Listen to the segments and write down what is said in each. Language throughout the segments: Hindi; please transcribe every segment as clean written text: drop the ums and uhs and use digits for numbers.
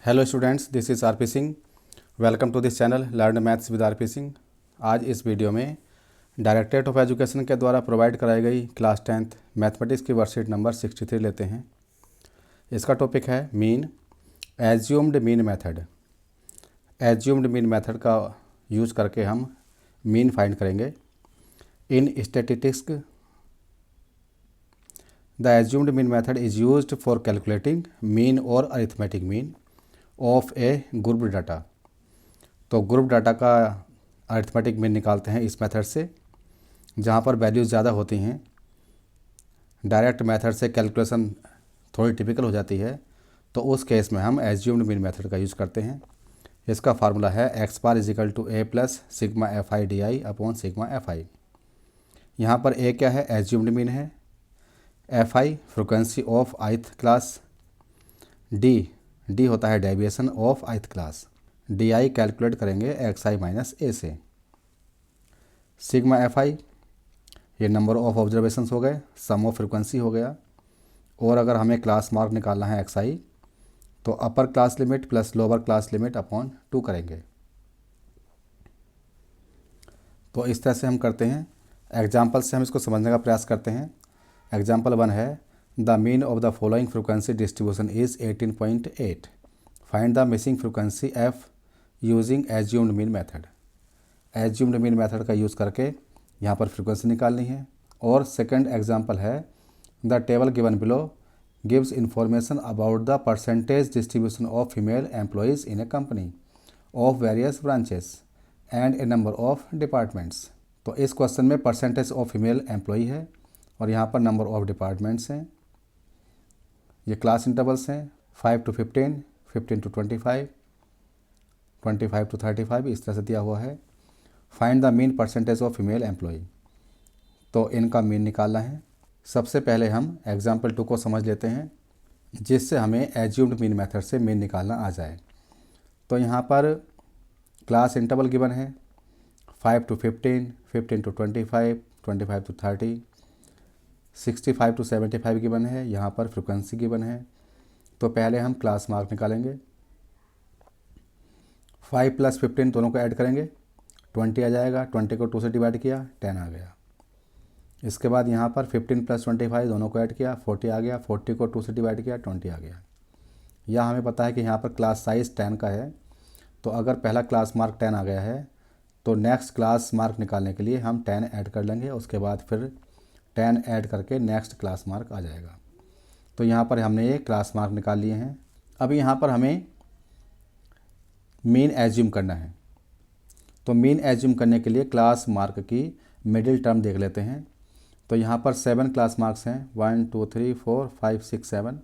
Hello students, this is R P Singh. Welcome to this channel learn maths with R P Singh. आज इस वीडियो में डायरेक्टरेट ऑफ एजुकेशन के द्वारा प्रोवाइड कराई गई क्लास 10th मैथमेटिक्स की वर्कशीट नंबर 63 लेते हैं। इसका टॉपिक है mean assumed mean method. Assumed mean method का यूज़ करके हम मीन फाइंड करेंगे। In statistics the assumed mean method is used for calculating mean और arithmetic mean of a group data. तो ग्रुप डाटा का अरिथमेटिक मीन निकालते हैं इस मेथड से। जहाँ पर वैल्यूज़ ज़्यादा होती हैं, डायरेक्ट मेथड से कैलकुलेशन थोड़ी टिपिकल हो जाती है, तो उस केस में हम एज्यूम्ड मीन मेथड का यूज़ करते हैं। इसका फार्मूला है X bar is equal to A plus sigma F I D I upon sigma F I. यहाँ पर ए क्या है? एज्यूम्ड मीन है। F I frequency of ith class. D होता है deviation of ith class. D I calculate करेंगे एक्स आई माइनस ए से। सिग्मा एफ आई ये नंबर ऑफ ऑब्जर्वेशंस हो गए, सम ऑफ फ्रिक्वेंसी हो गया। और अगर हमें क्लास मार्क निकालना है एक्स आई, तो upper class limit plus lower class limit upon 2 करेंगे। तो इस तरह से हम करते हैं। एग्जाम्पल से हम इसको समझने का प्रयास करते हैं। एग्जाम्पल 1 है the mean of the following frequency distribution is 18.8। Find the missing frequency F using assumed mean method. Assumed mean method का यूज़ करके यहाँ पर फ्रिक्वेंसी निकालनी है। और सेकंड एग्जांपल है the table given below gives information about the percentage distribution of female employees in A company of various branches and A number of departments. तो इस क्वेश्चन में परसेंटेज ऑफ फीमेल एम्प्लॉय है और यहाँ पर नंबर ऑफ डिपार्टमेंट्स हैं। ये क्लास इंटरवल्स हैं 5 to 15, 15 to 25, 25 to 35, इस तरह से दिया हुआ है। Find the mean percentage of female employ. तो इनका मीन निकालना है। सबसे पहले हम एग्जाम्पल 2 को समझ लेते हैं, जिससे हमें एज्यूम्ड मीन मेथड से मीन निकालना आ जाए। तो यहाँ पर क्लास इंटरवल गिवन है 5 to 15, 15 to 25, 25 to 30, 65 to 75 given है। यहाँ पर फ्रिक्वेंसी गिवन है। तो पहले हम क्लास मार्क निकालेंगे। 5 + 15 दोनों को ऐड करेंगे, 20 आ जाएगा। 20 को 2 से डिवाइड किया, 10 आ गया। इसके बाद यहाँ पर 15 + 25 दोनों को ऐड किया, 40 आ गया। 40 को 2 से डिवाइड किया, 20 आ गया। यह हमें पता है कि यहाँ पर क्लास साइज़ 10 का है। तो अगर पहला क्लास मार्क 10 आ गया है, तो नेक्स्ट क्लास मार्क निकालने के लिए हम 10 ऐड कर लेंगे। उसके बाद फिर 10 ऐड करके नेक्स्ट क्लास मार्क आ जाएगा। तो यहाँ पर हमने ये क्लास मार्क निकाल लिए हैं। अब यहाँ पर हमें मीन एज्यूम करना है। तो मीन एज्यूम करने के लिए क्लास मार्क की मिडिल टर्म देख लेते हैं। तो यहाँ पर 7 क्लास मार्क्स हैं, 1 2 3 4 5 6 7।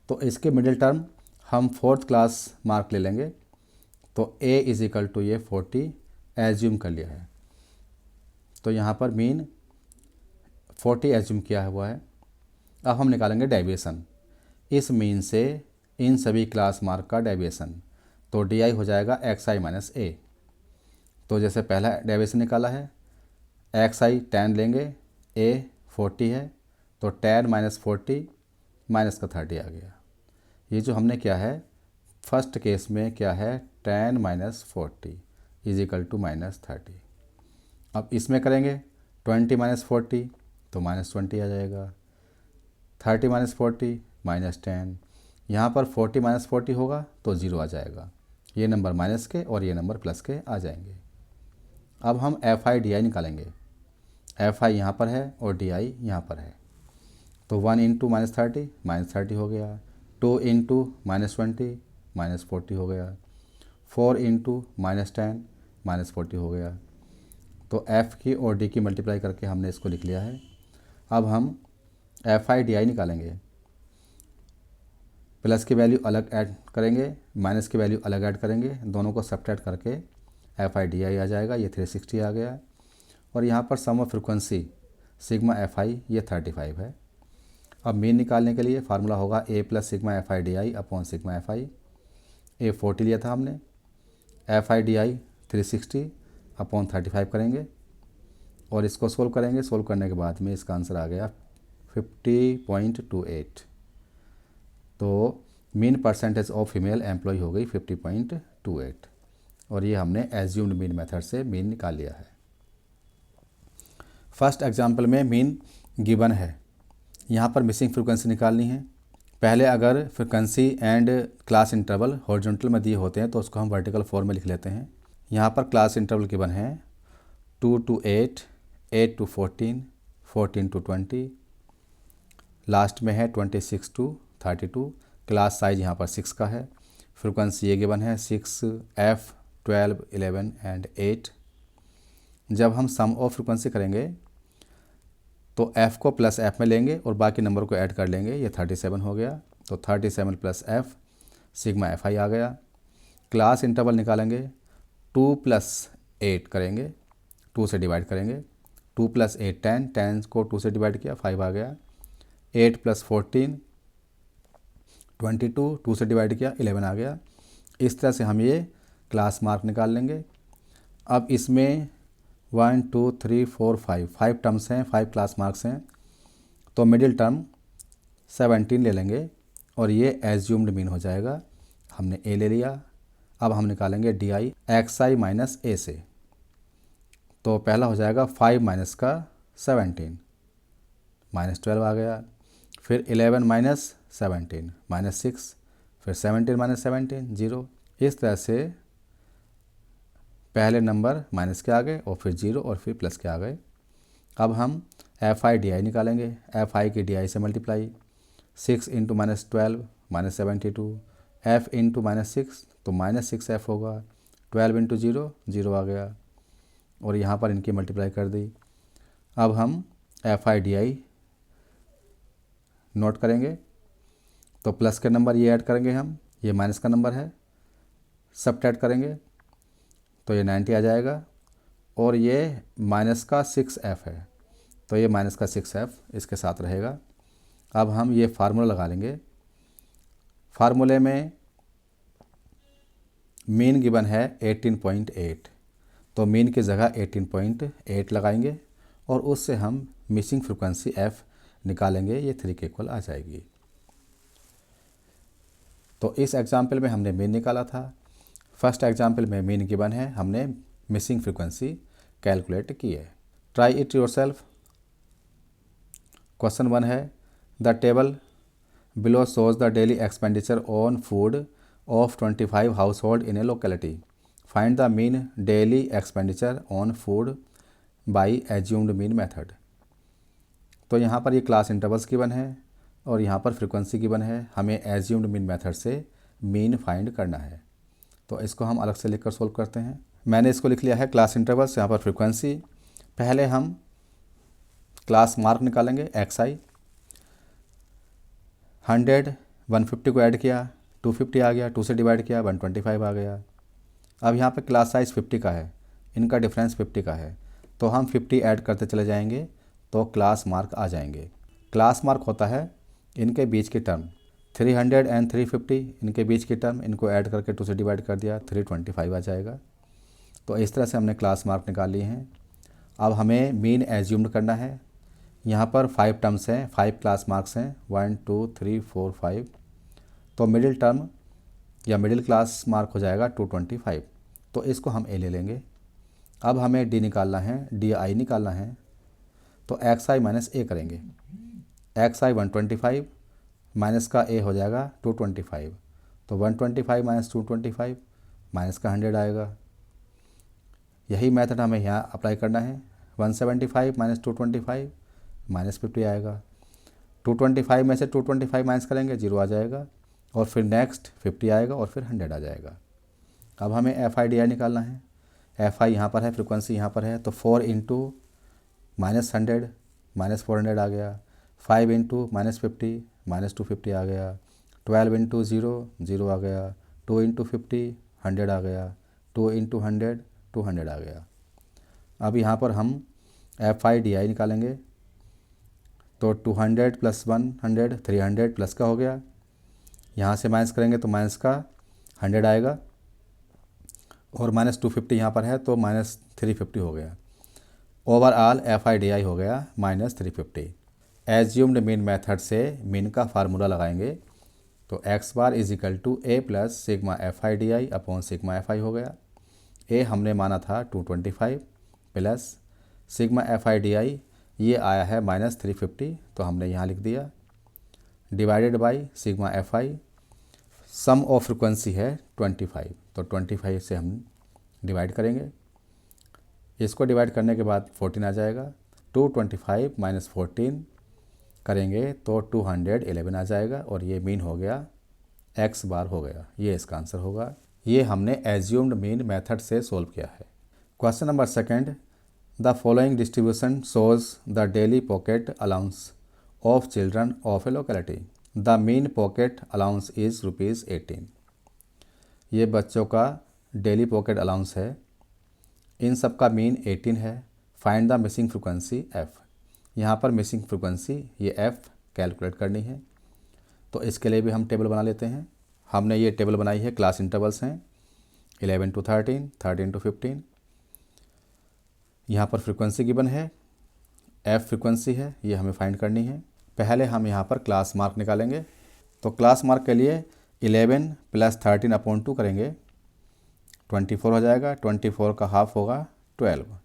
तो इसके मिडिल टर्म हम 4th क्लास मार्क ले लेंगे। तो a इजिकल टू ये 40 एज्यूम कर लिया है। तो यहाँ पर मीन 40 एज्यूम किया हुआ है। अब हम निकालेंगे डेविएशन इस मीन से इन सभी क्लास मार्क का डेविएशन। तो डी आई हो जाएगा एक्स आई माइनस ए। तो जैसे पहला डेविएशन निकाला है, एक्स आई 10 लेंगे, ए 40 है, तो 10 - 40 माइनस का 30 आ गया। ये जो हमने किया है फर्स्ट केस में क्या है, 10 - 40 इजिकल टू -30। अब इसमें करेंगे 20 - 40 तो -20 आ जाएगा। 30 - 40 -10। यहाँ पर 40 - 40 होगा तो 0 आ जाएगा। ये नंबर माइनस के और ये नंबर प्लस के आ जाएंगे। अब हम एफ आई डी आई निकालेंगे। एफ आई यहाँ पर है और डी आई यहाँ पर है। तो 1 × -30 -30 हो गया। 2 × -20 -40 हो गया। 4 × -10 -40 हो गया। तो एफ़ की और डी की मल्टीप्लाई करके हमने इसको लिख लिया है। अब हम एफ आई डी आई निकालेंगे। प्लस की वैल्यू अलग ऐड करेंगे, माइनस की वैल्यू अलग ऐड करेंगे, दोनों को सब्ट्रैक्ट करके एफ आई डी आई आ जाएगा। ये 360 आ गया। और यहाँ पर sum of frequency sigma F I ये 35 है। अब मीन निकालने के लिए फार्मूला होगा A plus sigma F I D I upon sigma F I. A 40 लिया था हमने, F I D I 360 upon 35 करेंगे और इसको सोल्व करेंगे। सोल्व करने के बाद में इसका आंसर आ गया 50.28। तो mean percentage of female employ हो गई 50.28 और ये हमने एज्यूम्ड मीन मेथड से मीन निकाल लिया है। फर्स्ट एग्जांपल में मीन गिवन है, यहाँ पर मिसिंग फ्रीक्वेंसी निकालनी है। पहले अगर frequency and class interval horizontal में दिए होते हैं तो उसको हम वर्टिकल फॉर्म में लिख लेते हैं। यहाँ पर क्लास इंटरवल गिवन है 2 to 8, 8 to 14, 14 to 20, लास्ट में है 26 to 32। क्लास साइज यहाँ पर 6 का है। फ्रीक्वेंसी ये गिवन है 6, F, 12, 11 एंड 8। जब हम सम ऑफ फ्रीक्वेंसी करेंगे तो F को प्लस F में लेंगे और बाकी नंबर को ऐड कर लेंगे, ये 37 हो गया। तो 37 प्लस F सिग्मा FI आ गया। क्लास इंटरवल निकालेंगे 2 + 8 करेंगे, 2 से डिवाइड करेंगे। 2 + 8 10, 10 को 2 से डिवाइड किया 5 आ गया। 8 + 14 22, 2 से डिवाइड किया 11 आ गया। इस तरह से हम ये क्लास मार्क निकाल लेंगे। अब इसमें 1 2 3 4 5 टर्म्स हैं, 5 क्लास मार्क्स हैं, तो मिडिल टर्म 17 ले लेंगे और ये एज्यूम्ड मीन हो जाएगा। हमने ए ले लिया। अब हम निकालेंगे DI XI माइनस A से। तो पहला हो जाएगा 5 माइनस का 17 -12 आ गया। फिर 11 माइनस 17 -6, फिर 17 माइनस 17 0। इस तरह से पहले नंबर माइनस के आ गए और फिर 0 और फिर प्लस के आ गए। अब हम FI DI निकालेंगे। FI की DI से मल्टीप्लाई 6 × -12 -72, F × -6 तो -6F होगा। 12 × 0 0 आ गया और यहाँ पर इनकी मल्टीप्लाई कर दी। अब हम FI DI नोट करेंगे तो प्लस के नंबर ये ऐड करेंगे हम, ये माइनस का नंबर है, सब्ट्रैक्ट करेंगे तो ये 90 आ जाएगा और ये माइनस का 6F है तो ये माइनस का 6F इसके साथ रहेगा। अब हम ये फार्मूला लगा लेंगे। फार्मूले में मीन गिवन है 18.8 तो मीन की जगह 18.8 लगाएंगे और उससे हम मिसिंग फ्रीक्वेंसी F निकालेंगे, ये 3 के इक्वल आ जाएगी। तो इस एग्जाम्पल में हमने मीन निकाला था। फर्स्ट एग्जाम्पल में मीन गिवन है, हमने मिसिंग फ्रीक्वेंसी कैलकुलेट की है। Try it yourself. क्वेश्चन 1 है the table below shows the daily expenditure on food of 25 house hold in A locality. Find the mean daily expenditure on food by assumed mean method. तो यहाँ पर ये क्लास इंटरवल्स गिवन है और यहाँ पर फ्रीक्वेंसी गिवन है। हमें एज्यूम्ड मीन मेथड से मीन फाइंड करना है तो इसको हम अलग से लिखकर सोल्व करते हैं। मैंने इसको लिख लिया है क्लास इंटरवल्स, यहाँ पर फ्रीक्वेंसी। पहले हम क्लास मार्क निकालेंगे XI। 100 150 को ऐड किया 250 आ गया, 2 से डिवाइड किया 125 आ गया। अब यहाँ पे क्लास साइज 50 का है, इनका डिफरेंस 50 का है तो हम 50 ऐड करते चले जाएंगे तो क्लास मार्क आ जाएंगे। क्लास मार्क होता है इनके बीच की टर्म, 300 एंड 350 इनके बीच की टर्म, इनको ऐड करके 2 से डिवाइड कर दिया 325 आ जाएगा। तो इस तरह से हमने क्लास मार्क निकाल लिए हैं। अब हमें मीन एज्यूम्ड करना है। यहाँ पर 5 टर्म्स हैं, 5 क्लास मार्क्स हैं, 1 2 3 4 5। तो मिडिल टर्म या मिडिल क्लास मार्क हो जाएगा 225, तो इसको हम ए ले लेंगे। अब हमें D निकालना है, DI निकालना है तो XI माइनस A करेंगे। XI 125 माइनस का A हो जाएगा 225, तो 125 माइनस 225 माइनस का 100 आएगा। यही मेथड हमें यहाँ अप्लाई करना है। 175 माइनस 225 माइनस 50 आएगा। 225 में से 225 माइनस करेंगे 0 आ जाएगा और फिर नेक्स्ट 50 आएगा और फिर 100 आ जाएगा। अब हमें FI DI निकालना है। FI यहाँ पर है, फ्रिक्वेंसी यहाँ पर है, तो 4 × -100 -400 आ गया। 5 × -50 -250 आ गया। 12 × 0 0 आ गया। 2 × 50 100 आ गया। 2 × 100 200 आ गया। अब यहाँ पर हम FI DI निकालेंगे तो 200 + 100 300 प्लस का हो गया। यहाँ से माइनस करेंगे तो माइनस का 100 आएगा और -250 यहाँ पर है तो -350 हो गया। ओवरऑल FI DI हो गया -350। एज्यूम्ड मीन मेथड से मीन का फार्मूला लगाएंगे तो X bar is equal to A plus sigma F I D I upon sigma F I हो गया। ए हमने माना था 225 plus sigma F I D I ये आया है -350, तो हमने यहाँ लिख दिया, divided by sigma F I, sum of frequency है 25, तो 25 से हम डिवाइड करेंगे। इसको डिवाइड करने के बाद 14 आ जाएगा। 225 माइनस 14 करेंगे तो 211 आ जाएगा और ये मीन हो गया, एक्स बार हो गया, ये इसका आंसर होगा। ये हमने एज्यूम्ड मीन मेथड से सोल्व किया है। Question number second, the following distribution shows the daily pocket allowance of children of A locality. The mean pocket allowance is ₹18। ये बच्चों का डेली पॉकेट अलाउंस है। इन सब का मीन 18 है। Find the missing frequency F. यहाँ पर मिसिंग फ्रिक्वेंसी ये एफ़ कैलकुलेट करनी है, तो इसके लिए भी हम टेबल बना लेते हैं। हमने ये टेबल बनाई है, क्लास इंटरवल्स हैं 11 to 13, 13 to 15। यहाँ पर फ्रिक्वेंसी गिवन है, एफ़ फ्रिक्वेंसी है, ये हमें फाइंड करनी है। पहले हम यहाँ पर क्लास मार्क निकालेंगे, तो क्लास मार्क के लिए 11 प्लस 13 अपॉन 2 करेंगे, 24 हो जाएगा। 24 का हाफ होगा 12।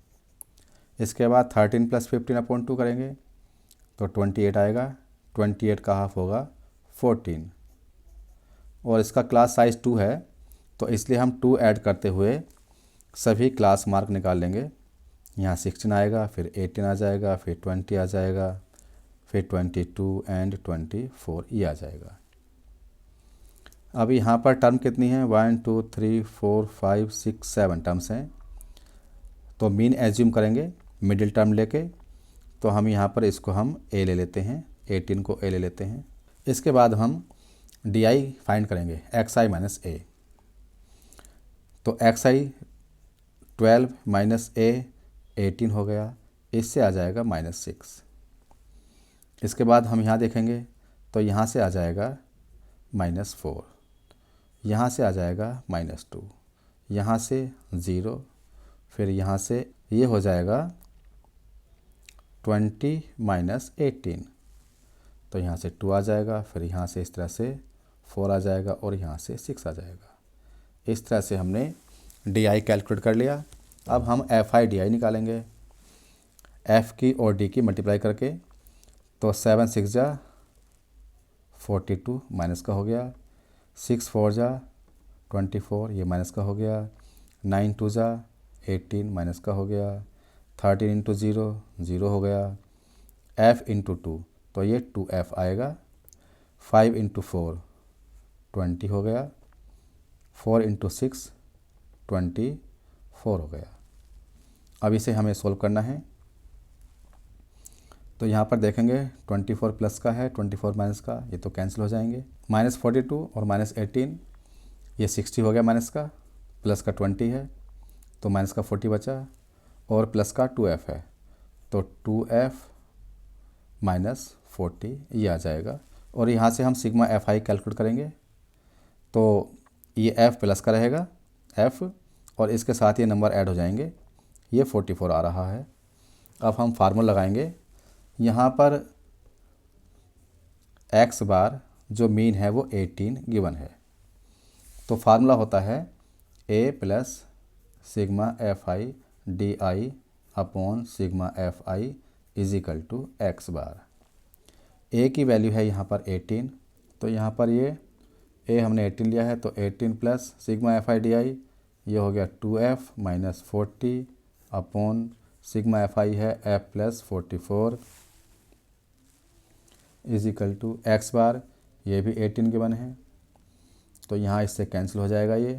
इसके बाद 13 प्लस 15 अपॉन 2 करेंगे तो 28 आएगा। 28 का हाफ होगा 14, और इसका क्लास साइज़ 2 है, तो इसलिए हम 2 ऐड करते हुए सभी क्लास मार्क निकाल लेंगे। यहाँ 16 आएगा, फिर 18 आ जाएगा, फिर 20 आ जाएगा, फिर 22 एंड 24 ये आ जाएगा। अब यहाँ पर टर्म कितनी है, 1 2 3 4 5 6 7 टर्म्स हैं, तो मीन एज्यूम करेंगे मिडिल टर्म लेके। तो हम यहाँ पर इसको हम ए ले लेते हैं, 18 को ए ले लेते हैं। इसके बाद हम डी आई फाइंड करेंगे, एक्स आई माइनस ए। तो एक्स आई 12 माइनस ए 18 हो गया, इससे आ जाएगा -6। इसके बाद हम यहाँ देखेंगे तो यहाँ से आ जाएगा -4, यहाँ से आ जाएगा -2, यहाँ से 0, फिर यहाँ से ये हो जाएगा 20 माइनस 18, तो यहाँ से 2 आ जाएगा, फिर यहाँ से इस तरह से 4 आ जाएगा और यहाँ से 6 आ जाएगा। इस तरह से हमने डी आई कैलकुलेट कर लिया। अब हम एफ आई डी आई निकालेंगे, एफ़ की और डी की मल्टीप्लाई करके। तो 7 6 जा 42 माइनस का हो गया, 6 4 जा 24 ये माइनस का हो गया, 9 2 जा 18 माइनस का हो गया, 13 इंटू 0 0 हो गया, एफ़ इंटू 2 तो ये 2f आएगा, 5 इंटू 4 20 हो गया, 4 इंटू 6 24 हो गया। अब इसे हमें सोल्व करना है, तो यहाँ पर देखेंगे 24 प्लस का है, 24 माइनस का, ये तो कैंसिल हो जाएंगे। -42 और -18 ये 60 हो गया माइनस का, प्लस का 20 है तो माइनस का 40 बचा, और प्लस का 2f है तो 2f माइनस 40 ये आ जाएगा। और यहाँ से हम सिग्मा एफ आई कैलकुलेट करेंगे, तो ये f प्लस का रहेगा f, और इसके साथ ये नंबर ऐड हो जाएंगे, ये 44 आ रहा है। अब हम फार्मूला लगाएंगे, यहाँ पर x बार जो मीन है वो 18 गिवन है, तो फार्मूला होता है a plus sigma F I D I upon sigma F I is equal to x bar. a की वैल्यू है यहाँ पर 18, तो यहाँ पर ये a हमने 18 लिया है, तो 18 plus sigma F I D I ये हो गया 2f minus 40 upon sigma F i है f plus 44 is equal to x bar, ये भी 18 गिवन है, तो यहाँ इससे कैंसिल हो जाएगा ये,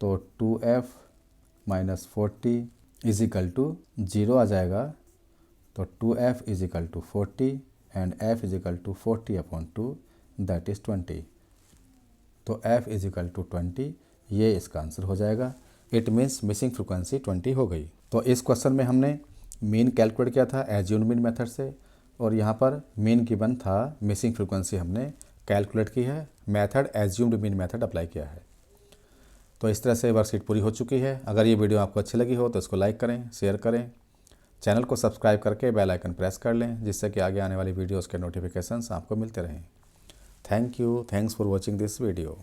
तो 2f minus 40 is equal to 0 आ जाएगा, तो 2f is equal to 40 and f is equal to 40 upon 2 that is 20, तो f इज इक्वल टू 20, ये इसका आंसर हो जाएगा। इट मीन्स मिसिंग फ्रिक्वेंसी 20 हो गई। तो इस क्वेश्चन में हमने मीन कैलकुलेट किया था एज्यूम्ड मीन मेथड से, और यहाँ पर मीन गिवन था, मिसिंग फ्रिक्वेंसी हमने कैलकुलेट की है, method assumed mean method apply किया है। तो इस तरह से वर्कशीट पूरी हो चुकी है। अगर ये वीडियो आपको अच्छी लगी हो तो इसको लाइक करें, शेयर करें, चैनल को सब्सक्राइब करके बेल आइकन प्रेस कर लें, जिससे कि आगे आने वाली वीडियोज़ के नोटिफिकेशंस आपको मिलते रहें। Thank you, thanks for watching this video.